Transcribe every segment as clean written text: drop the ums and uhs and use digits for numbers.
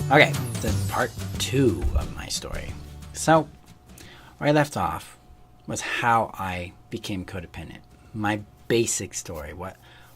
Okay, the part 2 of my story. So, where I left off was how I became codependent. My basic story, what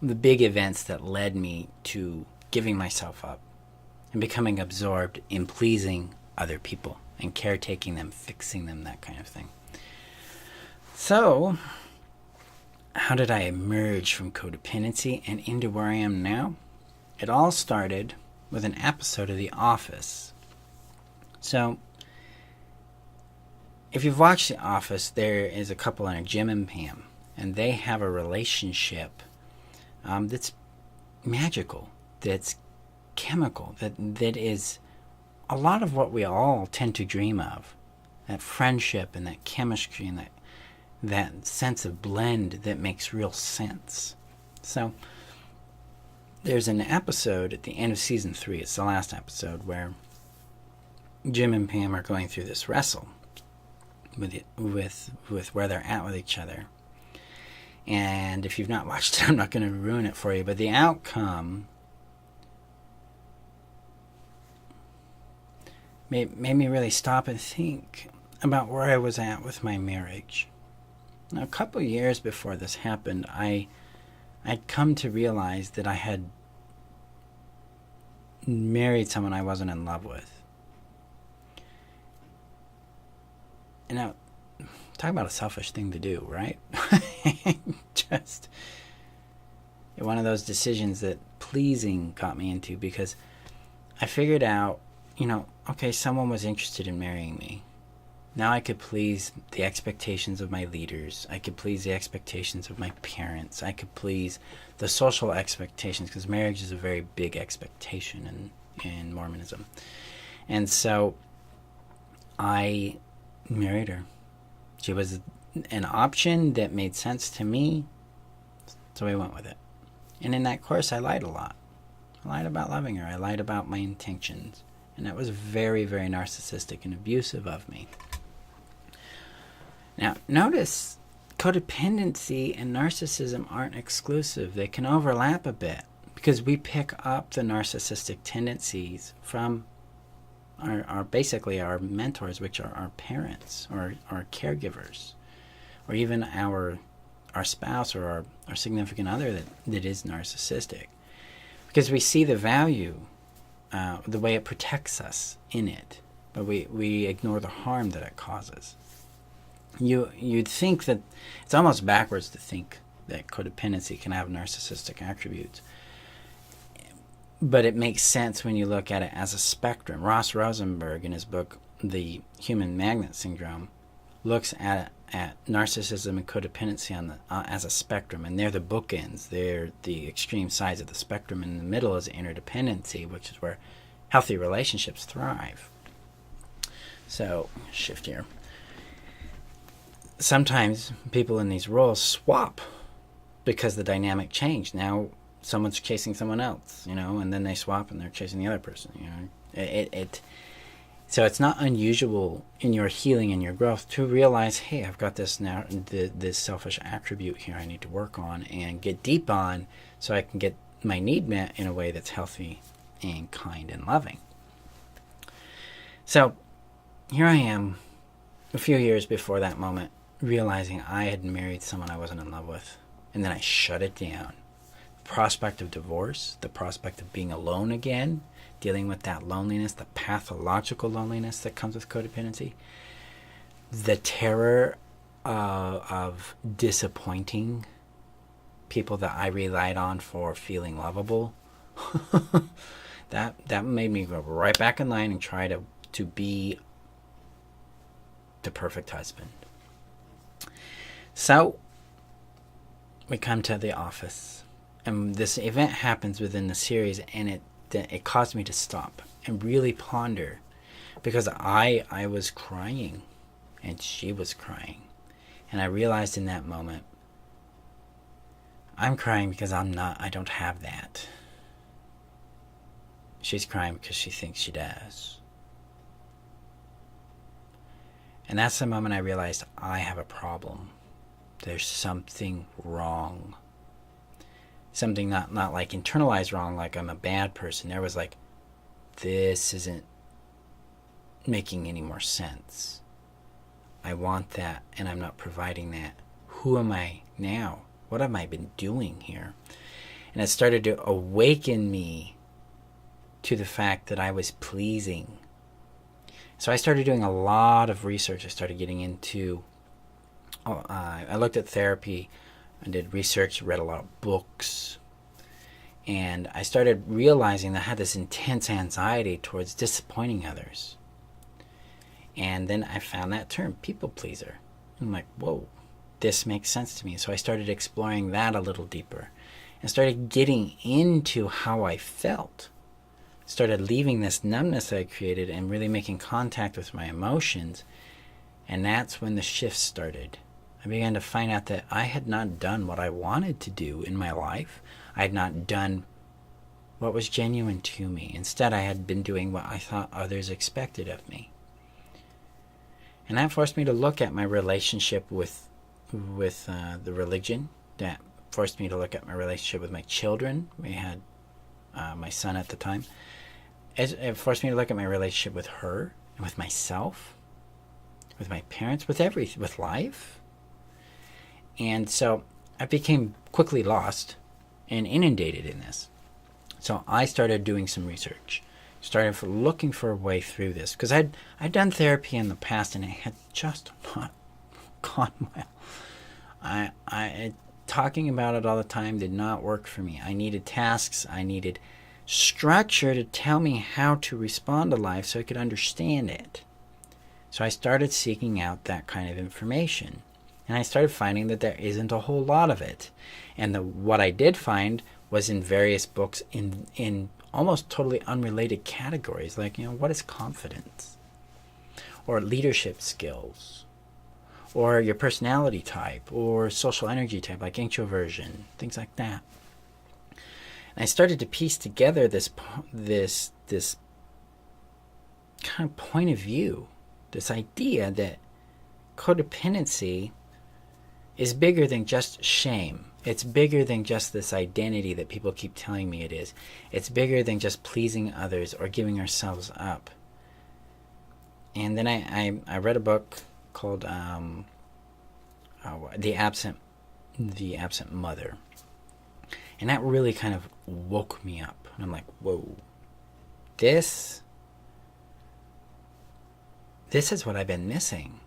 the big events that led me to giving myself up and becoming absorbed in pleasing other people and caretaking them, fixing them, that kind of thing. So, how did I emerge from codependency and into where I am now? It all started with an episode of The Office. So, if you've watched The Office, there is a couple in it, Jim and Pam, and they have a relationship that's magical, that's chemical, that is a lot of what we all tend to dream of. That friendship and that chemistry and that sense of blend that makes real sense. So, there's an episode at the end of season 3, it's the last episode, where Jim and Pam are going through this wrestle with where they're at with each other. And if you've not watched it, I'm not going to ruin it for you, but the outcome made me really stop and think about where I was at with my marriage. Now, a couple years before this happened, I'd come to realize that I had married someone I wasn't in love with. And now, talk about a selfish thing to do, right? Just one of those decisions that pleasing got me into, because I figured out, okay, someone was interested in marrying me. Now I could please the expectations of my leaders. I could please the expectations of my parents. I could please the social expectations, because marriage is a very big expectation in Mormonism. And so I married her. She was an option that made sense to me, so I went with it. And in that course, I lied a lot. I lied about loving her. I lied about my intentions. And that was very, very narcissistic and abusive of me. Now, notice codependency and narcissism aren't exclusive. They can overlap a bit, because we pick up the narcissistic tendencies from basically our mentors, which are our parents or our caregivers, or even our spouse or our significant other that is narcissistic, because we see the value, the way it protects us in it, but we ignore the harm that it causes. You'd think that it's almost backwards to think that codependency can have narcissistic attributes. But it makes sense when you look at it as a spectrum. Ross Rosenberg, in his book, The Human Magnet Syndrome, looks at narcissism and codependency as a spectrum. And they're the bookends. They're the extreme sides of the spectrum. And in the middle is interdependency, which is where healthy relationships thrive. So, shift here. Sometimes people in these roles swap because the dynamic changed. Now someone's chasing someone else, and then they swap and they're chasing the other person. So it's not unusual in your healing and your growth to realize, hey, I've got this now, this selfish attribute here I need to work on and get deep on, so I can get my need met in a way that's healthy and kind and loving. So here I am, a few years before that moment, realizing I had married someone I wasn't in love with, and then I shut it down. The prospect of divorce, the prospect of being alone again, dealing with that loneliness, the pathological loneliness that comes with codependency, the terror of disappointing people that I relied on for feeling lovable, that made me go right back in line and try to be the perfect husband. So, we come to The Office, and this event happens within the series, and it caused me to stop and really ponder, because I was crying, and she was crying, and I realized in that moment, I'm crying because I don't have that. She's crying because she thinks she does. And that's the moment I realized I have a problem. There's something wrong. Something not like internalized wrong, like I'm a bad person. There was like, this isn't making any more sense. I want that, and I'm not providing that. Who am I now? What have I been doing here? And it started to awaken me to the fact that I was pleasing. So I started doing a lot of research. I started getting into, I looked at therapy, I did research, read a lot of books, and I started realizing that I had this intense anxiety towards disappointing others. And then I found that term, people pleaser. I'm like, whoa, this makes sense to me. So I started exploring that a little deeper and started getting into how I felt. Started leaving this numbness I created and really making contact with my emotions. And that's when the shift started. I began to find out that I had not done what I wanted to do in my life. I had not done what was genuine to me. Instead, I had been doing what I thought others expected of me. And that forced me to look at my relationship with the religion. That forced me to look at my relationship with my children. We had my son at the time. It forced me to look at my relationship with her and with myself, with my parents, with life. And so I became quickly lost and inundated in this. So I started doing some research, started looking for a way through this, because I'd done therapy in the past and it had just not gone well. I talking about it all the time did not work for me. I needed tasks, I needed structure to tell me how to respond to life so I could understand it. So I started seeking out that kind of information. And I started finding that there isn't a whole lot of it. And what I did find was in various books in almost totally unrelated categories, like, what is confidence? Or leadership skills? Or your personality type? Or social energy type, like introversion, things like that. And I started to piece together this kind of point of view, this idea that codependency is bigger than just shame. It's bigger than just this identity that people keep telling me it is. It's bigger than just pleasing others or giving ourselves up. And then I read a book called The Absent Mother. And that really kind of woke me up. And I'm like, whoa, this is what I've been missing.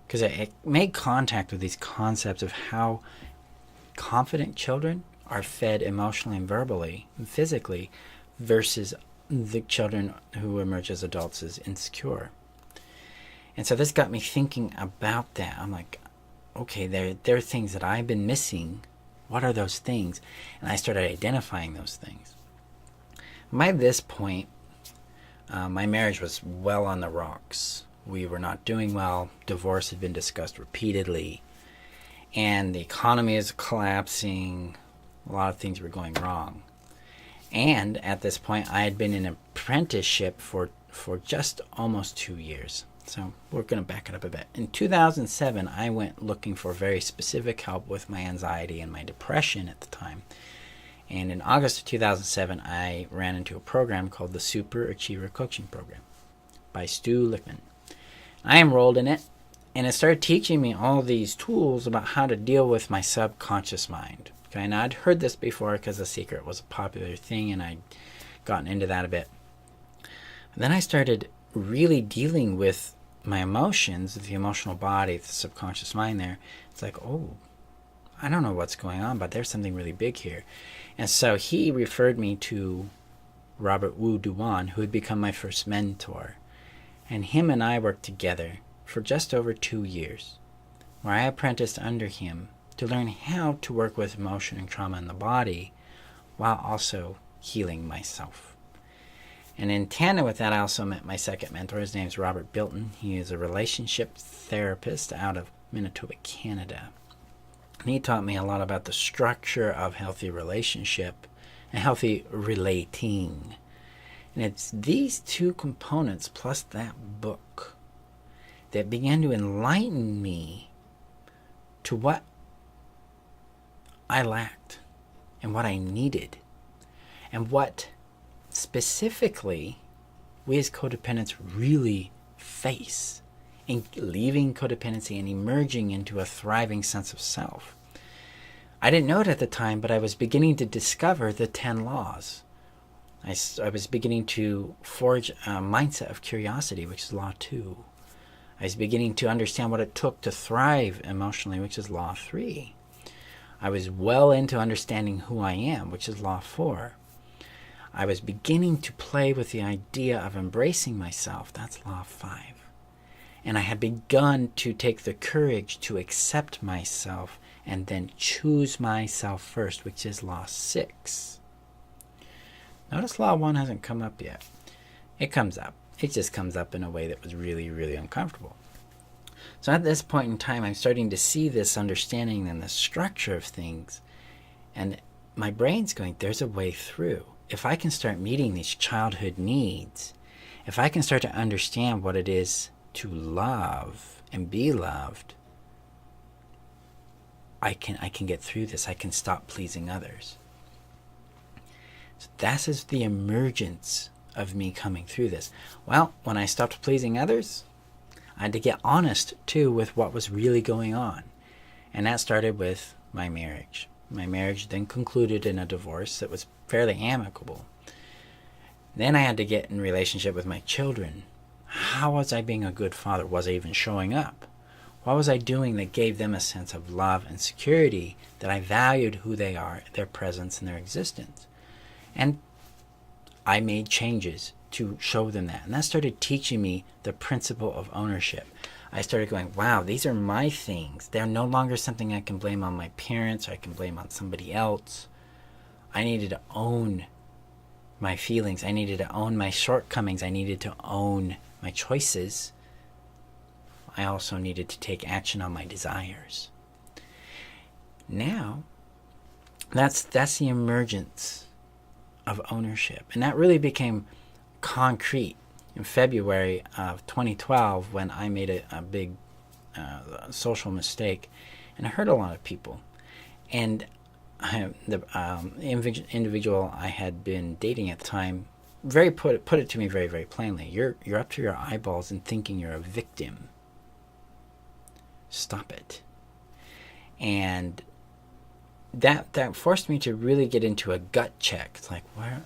Because I made contact with these concepts of how confident children are fed emotionally and verbally and physically versus the children who emerge as adults as insecure. And so this got me thinking about that. I'm like, okay, there are things that I've been missing. What are those things? And I started identifying those things. By this point, my marriage was well on the rocks. We were not doing well. Divorce had been discussed repeatedly. And the economy is collapsing. A lot of things were going wrong. And at this point, I had been in an apprenticeship for just almost 2 years. So we're going to back it up a bit. In 2007, I went looking for very specific help with my anxiety and my depression at the time. And in August of 2007, I ran into a program called the Super Achiever Coaching Program by Stu Lickman. I enrolled in it, and it started teaching me all these tools about how to deal with my subconscious mind. Okay, and I'd heard this before because The Secret was a popular thing, and I'd gotten into that a bit. And then I started really dealing with my emotions, the emotional body, the subconscious mind there. It's like, oh, I don't know what's going on, but there's something really big here. And so he referred me to Robert Wu Duan, who had become my first mentor. And him and I worked together for just over 2 years, where I apprenticed under him to learn how to work with emotion and trauma in the body while also healing myself. And in tandem with that, I also met my second mentor. His name is Robert Bilton. He is a relationship therapist out of Manitoba, Canada. And he taught me a lot about the structure of healthy relationship and healthy relating. And it's these two components plus that book that began to enlighten me to what I lacked and what I needed and what specifically we as codependents really face in leaving codependency and emerging into a thriving sense of self. I didn't know it at the time, but I was beginning to discover the 10 laws. I was beginning to forge a mindset of curiosity, which is law 2. I was beginning to understand what it took to thrive emotionally, which is law 3. I was well into understanding who I am, which is law 4. I was beginning to play with the idea of embracing myself, that's law 5. And I had begun to take the courage to accept myself and then choose myself first, which is law 6. Notice law 1 hasn't come up yet. It comes up. It just comes up in a way that was really, really uncomfortable. So at this point in time, I'm starting to see this understanding and the structure of things. And my brain's going, there's a way through. If I can start meeting these childhood needs, if I can start to understand what it is to love and be loved, I can get through this. I can stop pleasing others. So that is the emergence of me coming through this. Well, when I stopped pleasing others, I had to get honest too with what was really going on. And that started with my marriage. My marriage then concluded in a divorce that was fairly amicable. Then I had to get in relationship with my children. How was I being a good father? Was I even showing up? What was I doing that gave them a sense of love and security, that I valued who they are, their presence, and their existence? And I made changes to show them that. And that started teaching me the principle of ownership. I started going, wow, these are my things. They're no longer something I can blame on my parents or I can blame on somebody else. I needed to own my feelings. I needed to own my shortcomings. I needed to own my choices. I also needed to take action on my desires. Now, that's the emergence of ownership. And that really became concrete in February of 2012 when I made a big social mistake and I hurt a lot of people. And the individual I had been dating at the time put it to me very, very plainly. You're up to your eyeballs in thinking you're a victim. Stop it. And that forced me to really get into a gut check. It's like, where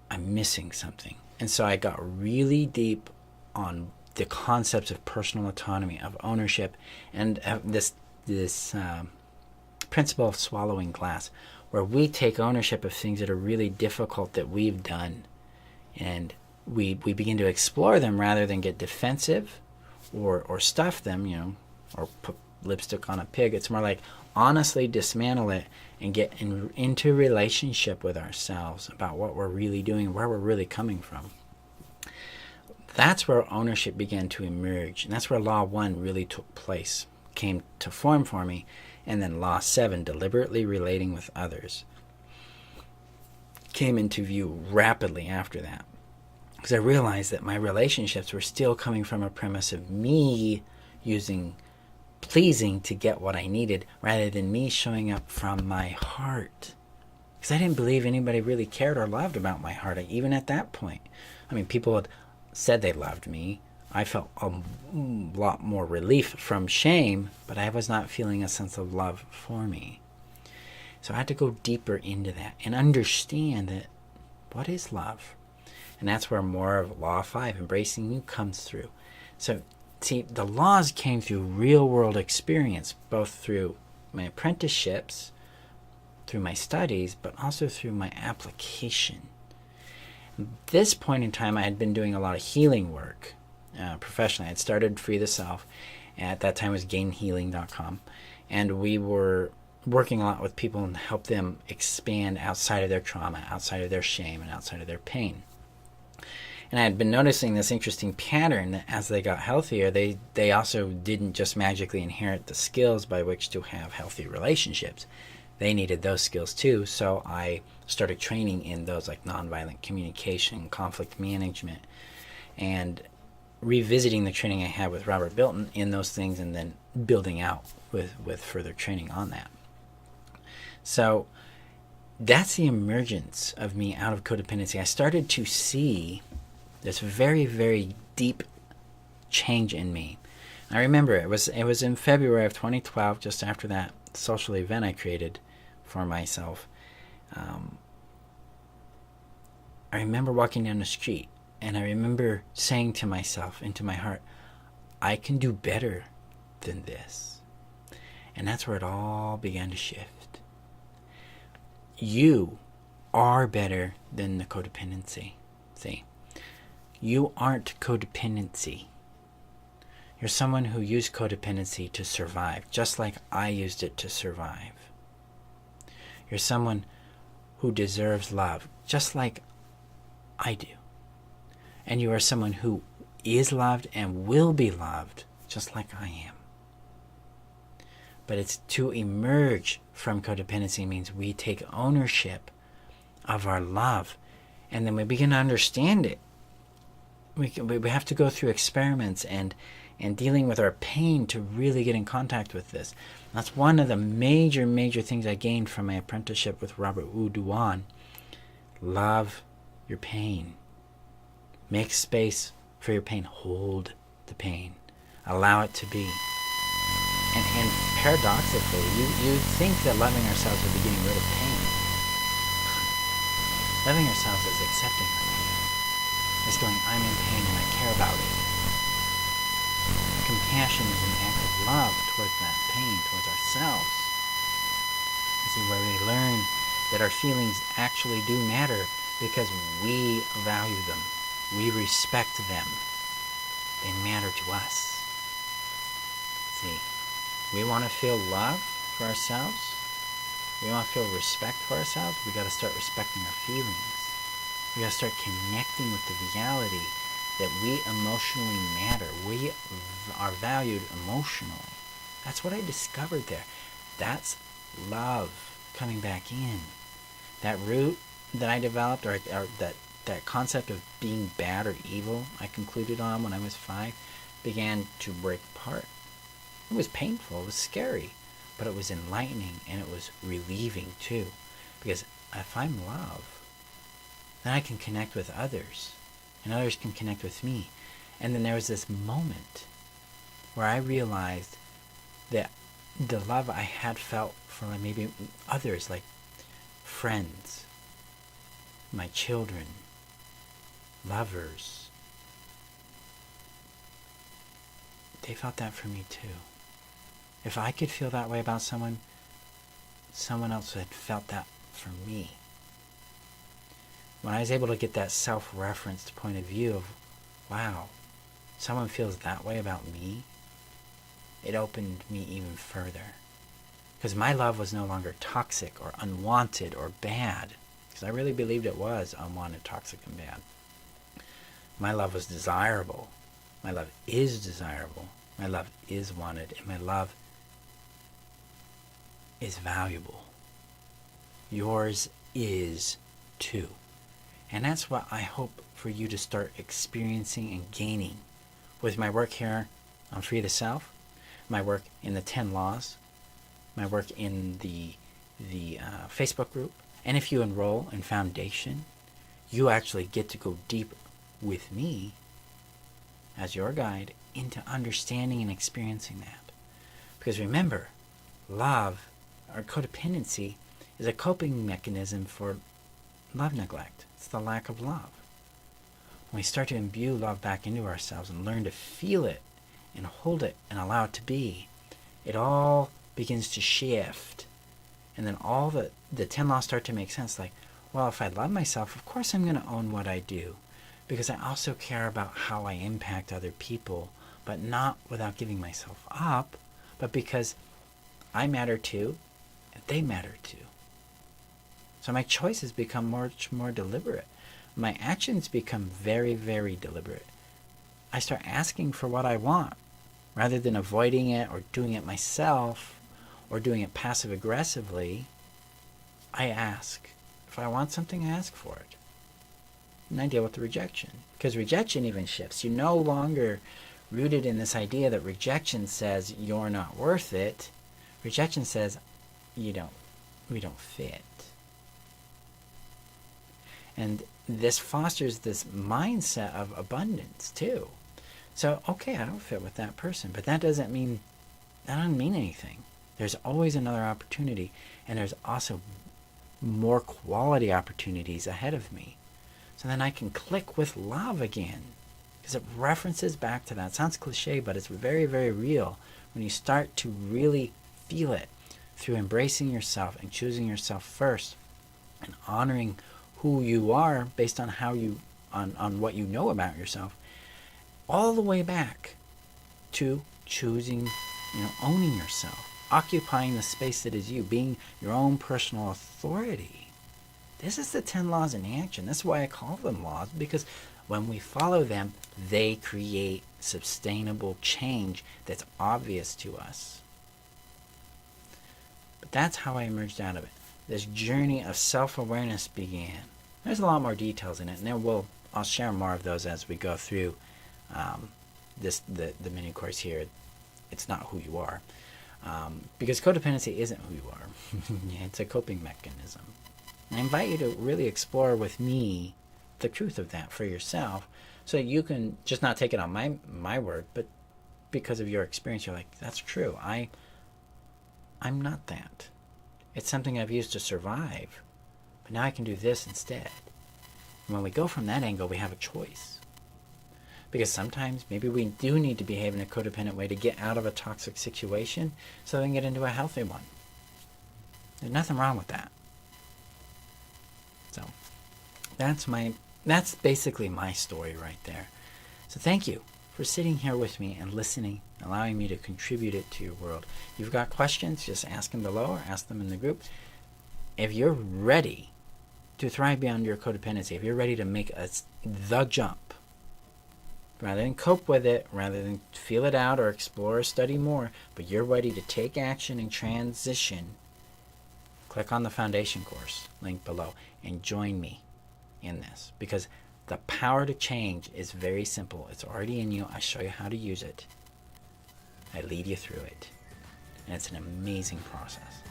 I'm missing something. And so I got really deep on the concepts of personal autonomy, of ownership, and this principle of swallowing glass, where we take ownership of things that are really difficult that we've done, and we begin to explore them rather than get defensive or stuff them, or put lipstick on a pig. It's more like honestly dismantle it and get into relationship with ourselves about what we're really doing, where we're really coming from. That's where ownership began to emerge, and that's where Law 1 really took place, came to form for me, and then Law 7, deliberately relating with others, came into view rapidly after that. Because I realized that my relationships were still coming from a premise of me using pleasing to get what I needed rather than me showing up from my heart. Because I didn't believe anybody really cared or loved about my heart, even at that point. I mean, people had said they loved me. I felt a lot more relief from shame, but I was not feeling a sense of love for me. So I had to go deeper into that and understand that what is love? And that's where more of Law 5, embracing you, comes through. So, see, the laws came through real-world experience, both through my apprenticeships, through my studies, but also through my application. At this point in time, I had been doing a lot of healing work professionally. I had started Free the Self. At that time, it was gainhealing.com. And we were working a lot with people and help them expand outside of their trauma, outside of their shame, and outside of their pain. And I had been noticing this interesting pattern that as they got healthier, they also didn't just magically inherit the skills by which to have healthy relationships. They needed those skills too, so I started training in those, like nonviolent communication, conflict management, and revisiting the training I had with Robert Bilton in those things, and then building out with further training on that. So that's the emergence of me out of codependency. I started to see this very, very deep change in me. I remember it was in February of 2012, just after that social event I created for myself. I remember walking down the street, and I remember saying to myself, into my heart, I can do better than this. And that's where it all began to shift. You are better than the codependency. See, you aren't codependency. You're someone who used codependency to survive, just like I used it to survive. You're someone who deserves love, just like I do. And you are someone who is loved and will be loved, just like I am. But it's to emerge from codependency means we take ownership of our love, and then we begin to understand it. We have to go through experiments and dealing with our pain to really get in contact with this. That's one of the major things I gained from my apprenticeship with Robert Wu Duan. Love your pain. Make space for your pain. Hold the pain. Allow it to be. And paradoxically, you think that loving ourselves would be getting rid of pain. Loving ourselves is accepting our pain. It's going, I'm in pain and I care about it. Compassion is an act of love towards that pain, towards ourselves. This is where we learn that our feelings actually do matter because we value them. We respect them. They matter to us. See, we want to feel love for ourselves. We want to feel respect for ourselves. We got to start respecting our feelings. We got to start connecting with the reality that we emotionally matter. We are valued emotionally. That's what I discovered there. That's love coming back in. That root that I developed, or that concept of being bad or evil I concluded on when I was 5, began to break apart. It was painful, it was scary, but it was enlightening and it was relieving too. Because if I'm love, then I can connect with others, and others can connect with me. And then there was this moment where I realized that the love I had felt for maybe others, like friends, my children, lovers, they felt that for me too. If I could feel that way about someone, someone else had felt that for me. When I was able to get that self-referenced point of view of, wow, someone feels that way about me, it opened me even further. Because my love was no longer toxic or unwanted or bad. Because I really believed it was unwanted, toxic, and bad. My love was desirable. My love is desirable. My love is wanted. And my love is valuable. Yours is too. And that's what I hope for you to start experiencing and gaining with my work here on Free the Self, my work in the 10 Laws, my work in the Facebook group. And if you enroll in Foundation, you actually get to go deep with me as your guide into understanding and experiencing that. Because remember, love, or codependency, is a coping mechanism for love neglect. It's the lack of love. When we start to imbue love back into ourselves and learn to feel it and hold it and allow it to be, it all begins to shift. And then all the 10 laws start to make sense. Like, well, if I love myself, of course I'm going to own what I do. Because I also care about how I impact other people, but not without giving myself up, but because I matter too, and they matter too. So my choices become much more deliberate. My actions become very, very deliberate. I start asking for what I want, rather than avoiding it or doing it myself, or doing it passive-aggressively. I ask. If I want something, I ask for it. And I deal with the rejection. Because rejection even shifts. You're no longer rooted in this idea that rejection says you're not worth it. Rejection says we don't fit. And this fosters this mindset of abundance too. So, okay, I don't fit with that person, but that doesn't mean anything. There's always another opportunity, and there's also more quality opportunities ahead of me. So then I can click with love again, because it references back to that. It sounds cliche, but it's very, very real when you start to really feel it through embracing yourself and choosing yourself first and honoring who you are based on how you on what you know about yourself, all the way back to choosing, owning yourself, occupying the space that is you, being your own personal authority. This is the 10 laws in action. That's why I call them laws, because when we follow them, they create sustainable change that's obvious to us. But that's how I emerged out of it. This journey of self-awareness began. There's a lot more details in it, and I'll share more of those as we go through the mini course here. It's not who you are, because codependency isn't who you are. It's a coping mechanism. And I invite you to really explore with me the truth of that for yourself, so that you can just not take it on my word, but because of your experience, you're like, that's true. I'm not that. It's something I've used to survive, but now I can do this instead. And when we go from that angle, we have a choice. Because sometimes maybe we do need to behave in a codependent way to get out of a toxic situation so we can get into a healthy one. There's nothing wrong with that. So that's basically my story right there. So thank you for sitting here with me and listening, allowing me to contribute it to your world. If you've got questions, just ask them below or ask them in the group. If you're ready to thrive beyond your codependency, if you're ready to make the jump, rather than cope with it, rather than feel it out or explore or study more, but you're ready to take action and transition, click on the foundation course link below and join me in this, because the power to change is very simple. It's already in you. I show you how to use it. I lead you through it. And it's an amazing process.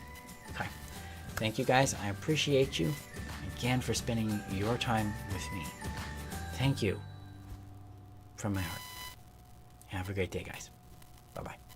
Okay. Thank you guys. I appreciate you again for spending your time with me. Thank you from my heart. Have a great day, guys. Bye-bye.